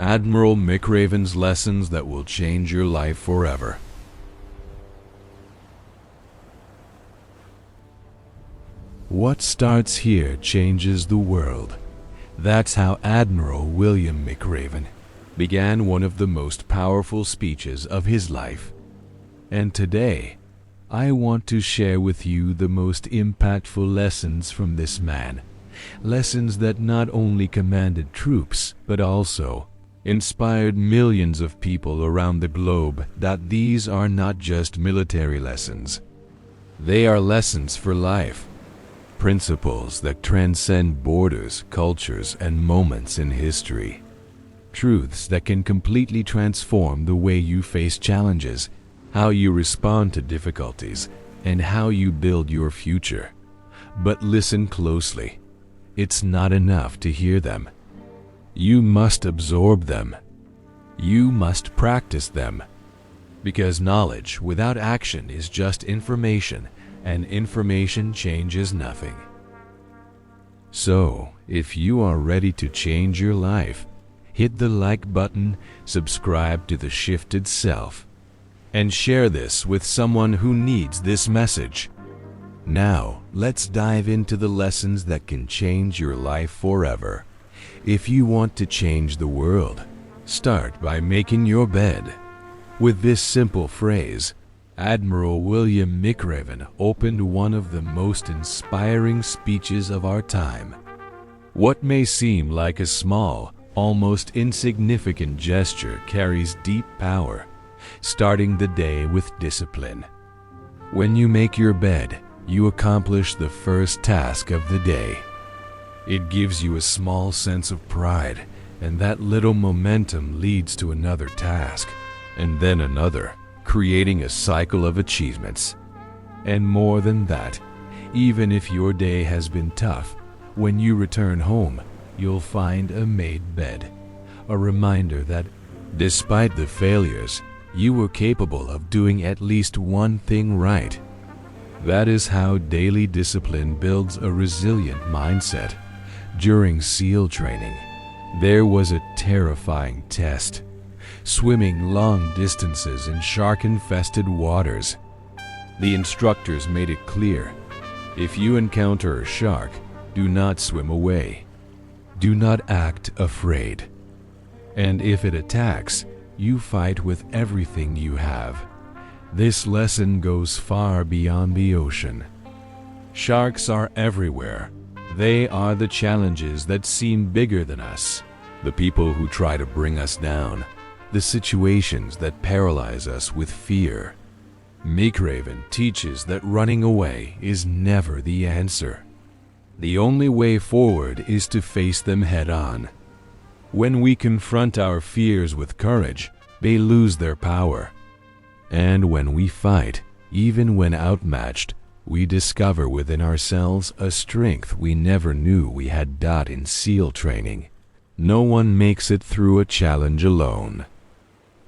Admiral McRaven's lessons that will change your life forever. What starts here changes the world. That's how Admiral William McRaven began one of the most powerful speeches of his life. And today, I want to share with you the most impactful lessons from this man. Lessons that not only commanded troops, but also inspired millions of people around the globe. That these are not just military lessons. They are lessons for life. Principles that transcend borders, cultures, and moments in history. Truths that can completely transform the way you face challenges, how you respond to difficulties, and how you build your future. But listen closely. It's not enough to hear them. You must absorb them. You must practice them. Because knowledge without action is just information, and information changes nothing. So, if you are ready to change your life, hit the like button, subscribe to The Shifted Self, and share this with someone who needs this message. Now, let's dive into the lessons that can change your life forever. If you want to change the world, start by making your bed. With this simple phrase, Admiral William McRaven opened one of the most inspiring speeches of our time. What may seem like a small, almost insignificant gesture carries deep power, starting the day with discipline. When you make your bed, you accomplish the first task of the day. It gives you a small sense of pride, and that little momentum leads to another task, and then another, creating a cycle of achievements. And more than that, even if your day has been tough, when you return home, you'll find a made bed, a reminder that, despite the failures, you were capable of doing at least one thing right. That is how daily discipline builds a resilient mindset. During SEAL training, there was a terrifying test. Swimming long distances in shark-infested waters. The instructors made it clear, if you encounter a shark, do not swim away. Do not act afraid. And if it attacks, you fight with everything you have. This lesson goes far beyond the ocean. Sharks are everywhere. They are the challenges that seem bigger than us, the people who try to bring us down, the situations that paralyze us with fear. McRaven teaches that running away is never the answer. The only way forward is to face them head-on. When we confront our fears with courage, they lose their power. And when we fight, even when outmatched, we discover within ourselves a strength we never knew we had in SEAL training. No one makes it through a challenge alone.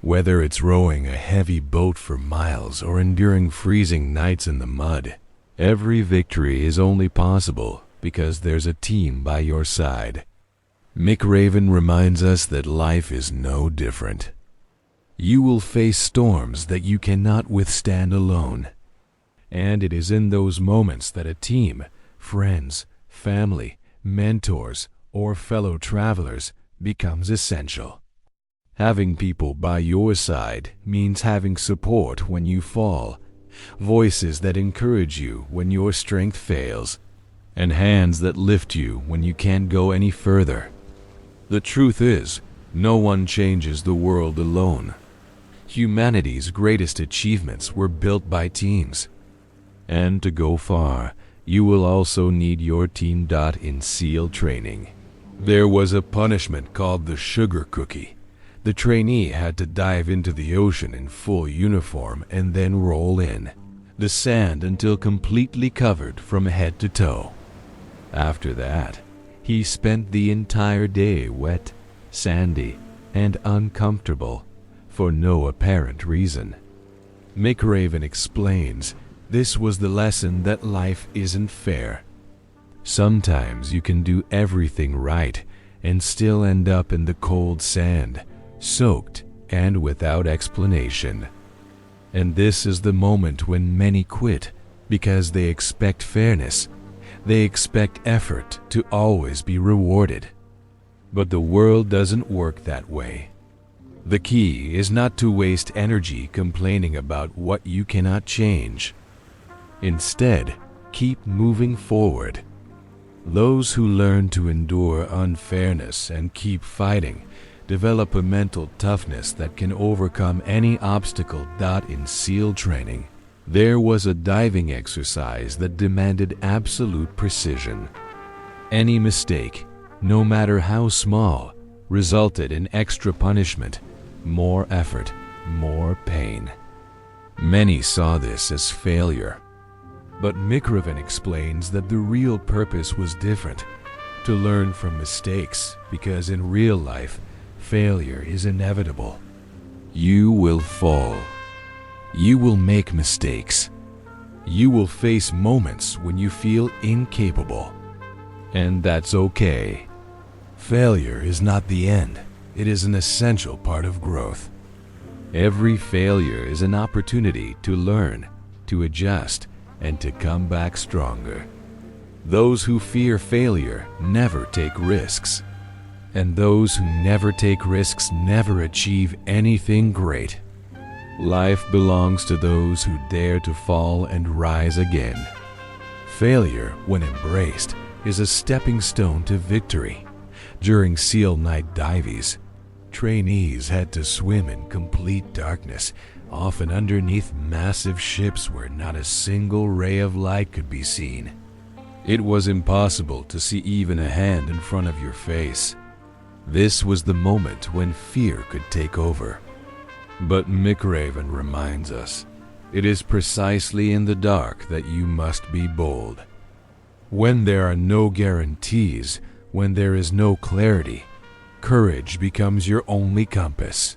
Whether it's rowing a heavy boat for miles or enduring freezing nights in the mud, every victory is only possible because there's a team by your side. McRaven reminds us that life is no different. You will face storms that you cannot withstand alone. And it is in those moments that a team, friends, family, mentors, or fellow travelers becomes essential. Having people by your side means having support when you fall, voices that encourage you when your strength fails, and hands that lift you when you can't go any further. The truth is, no one changes the world alone. Humanity's greatest achievements were built by teams. And to go far, you will also need your team. In SEAL training, there was a punishment called the sugar cookie. The trainee had to dive into the ocean in full uniform and then roll in the sand until completely covered from head to toe. After that, he spent the entire day wet, sandy, and uncomfortable for no apparent reason. McRaven explains this was the lesson that life isn't fair. Sometimes you can do everything right, and still end up in the cold sand, soaked and without explanation. And this is the moment when many quit because they expect fairness. They expect effort to always be rewarded. But the world doesn't work that way. The key is not to waste energy complaining about what you cannot change. Instead, keep moving forward. Those who learn to endure unfairness and keep fighting develop a mental toughness that can overcome any obstacle. In SEAL training, there was a diving exercise that demanded absolute precision. Any mistake, no matter how small, resulted in extra punishment, more effort, more pain. Many saw this as failure. But McRaven explains that the real purpose was different, to learn from mistakes, because in real life, failure is inevitable. You will fall. You will make mistakes. You will face moments when you feel incapable. And that's okay. Failure is not the end. It is an essential part of growth. Every failure is an opportunity to learn, to adjust, and to come back stronger. Those who fear failure never take risks. And those who never take risks never achieve anything great. Life belongs to those who dare to fall and rise again. Failure, when embraced, is a stepping stone to victory. During SEAL night dives, trainees had to swim in complete darkness, often underneath massive ships where not a single ray of light could be seen. It was impossible to see even a hand in front of your face. This was the moment when fear could take over. But McRaven reminds us, it is precisely in the dark that you must be bold. When there are no guarantees, when there is no clarity, courage becomes your only compass.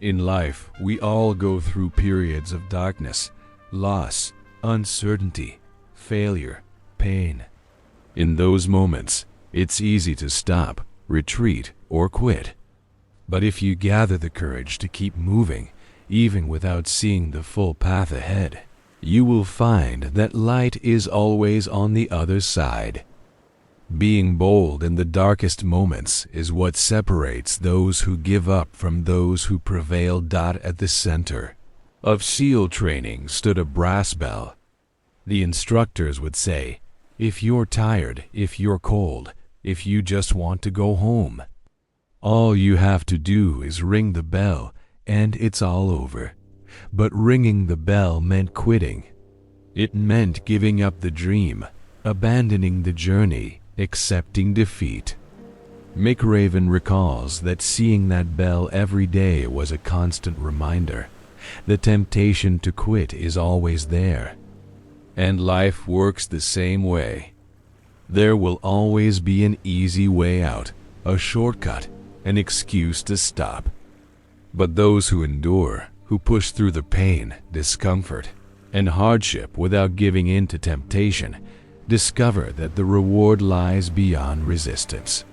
In life, we all go through periods of darkness, loss, uncertainty, failure, pain. In those moments, it's easy to stop, retreat, or quit. But if you gather the courage to keep moving, even without seeing the full path ahead, you will find that light is always on the other side. Being bold in the darkest moments is what separates those who give up from those who prevail. At the center of SEAL training stood a brass bell. The instructors would say, if you're tired, if you're cold, if you just want to go home, all you have to do is ring the bell and it's all over. But ringing the bell meant quitting. It meant giving up the dream, abandoning the journey, accepting defeat. McRaven recalls that seeing that bell every day was a constant reminder. The temptation to quit is always there. And life works the same way. There will always be an easy way out, a shortcut, an excuse to stop. But those who endure, who push through the pain, discomfort, and hardship without giving in to temptation, discover that the reward lies beyond resistance.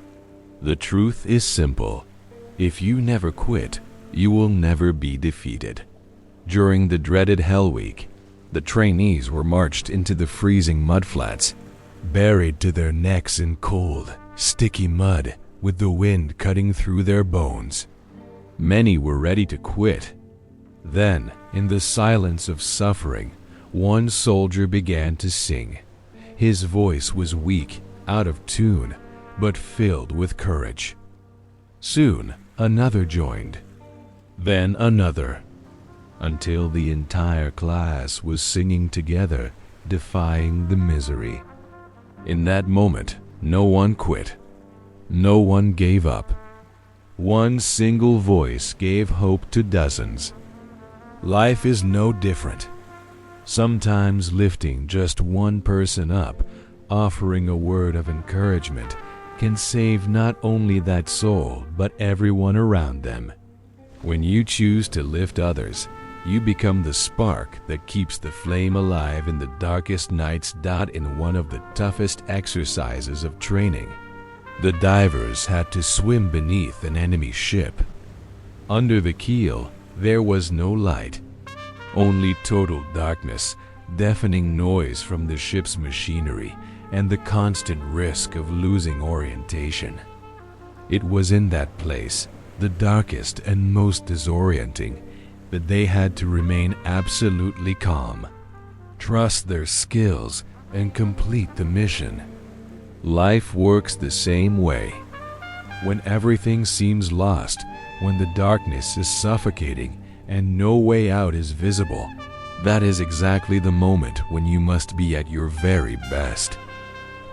The truth is simple. If you never quit, you will never be defeated. During the dreaded Hell Week, the trainees were marched into the freezing mudflats, buried to their necks in cold, sticky mud, with the wind cutting through their bones. Many were ready to quit. Then, in the silence of suffering, one soldier began to sing. His voice was weak, out of tune, but filled with courage. Soon, another joined, then another, until the entire class was singing together, defying the misery. In that moment, no one quit. No one gave up. One single voice gave hope to dozens. Life is no different. Sometimes lifting just one person up, offering a word of encouragement, can save not only that soul, but everyone around them. When you choose to lift others, you become the spark that keeps the flame alive in the darkest nights. In one of the toughest exercises of training, The divers had to swim beneath an enemy ship. Under the keel, there was no light, only total darkness, deafening noise from the ship's machinery, and the constant risk of losing orientation. It was in that place, the darkest and most disorienting, that they had to remain absolutely calm, trust their skills, and complete the mission. Life works the same way. When everything seems lost, when the darkness is suffocating and no way out is visible, that is exactly the moment when you must be at your very best.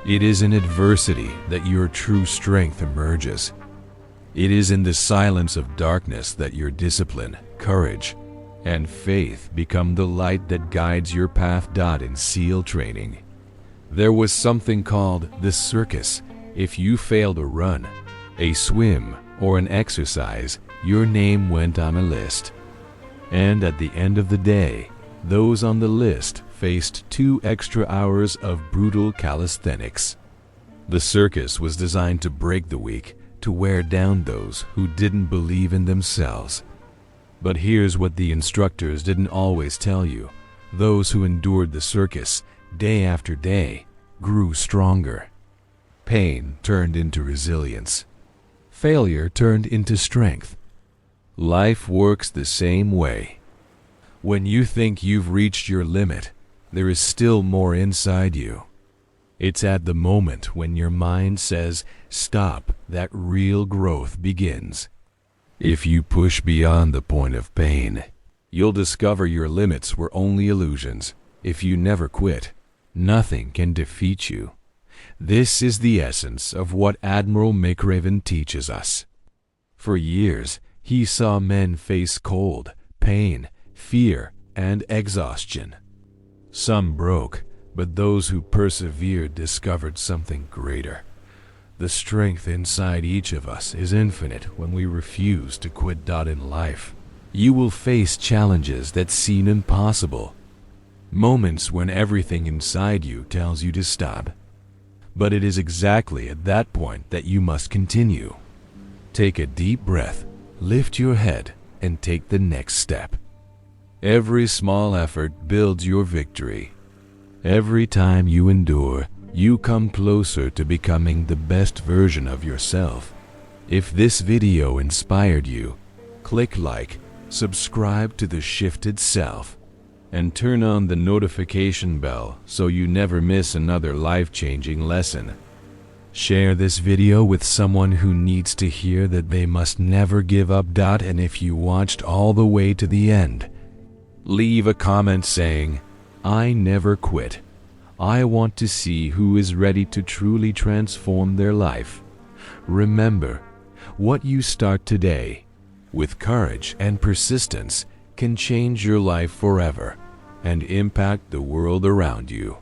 It is in adversity that your true strength emerges. It is in the silence of darkness that your discipline, courage, and faith become the light that guides your path. In SEAL training, there was something called the circus. If you failed a run, a swim, or an exercise, your name went on a list. And at the end of the day, those on the list faced 2 extra hours of brutal calisthenics. The circus was designed to break the weak, to wear down those who didn't believe in themselves. But here's what the instructors didn't always tell you. Those who endured the circus day after day grew stronger. Pain turned into resilience. Failure turned into strength. Life works the same way. When you think you've reached your limit, there is still more inside you. It's at the moment when your mind says, stop, that real growth begins. If you push beyond the point of pain, you'll discover your limits were only illusions. If you never quit, nothing can defeat you. This is the essence of what Admiral McRaven teaches us. For years, he saw men face cold, pain, fear, and exhaustion. Some broke, but those who persevered discovered something greater. The strength inside each of us is infinite when we refuse to quit. In life, you will face challenges that seem impossible, moments when everything inside you tells you to stop. But it is exactly at that point that you must continue. Take a deep breath, lift your head, and take the next step. Every small effort builds your victory. Every time you endure, you come closer to becoming the best version of yourself. If this video inspired you, click like, subscribe to The Shifted Self, and turn on the notification bell so you never miss another life-changing lesson. Share this video with someone who needs to hear that they must never give up. And if you watched all the way to the end, leave a comment saying, I never quit. I want to see who is ready to truly transform their life. Remember, what you start today, with courage and persistence, can change your life forever and impact the world around you.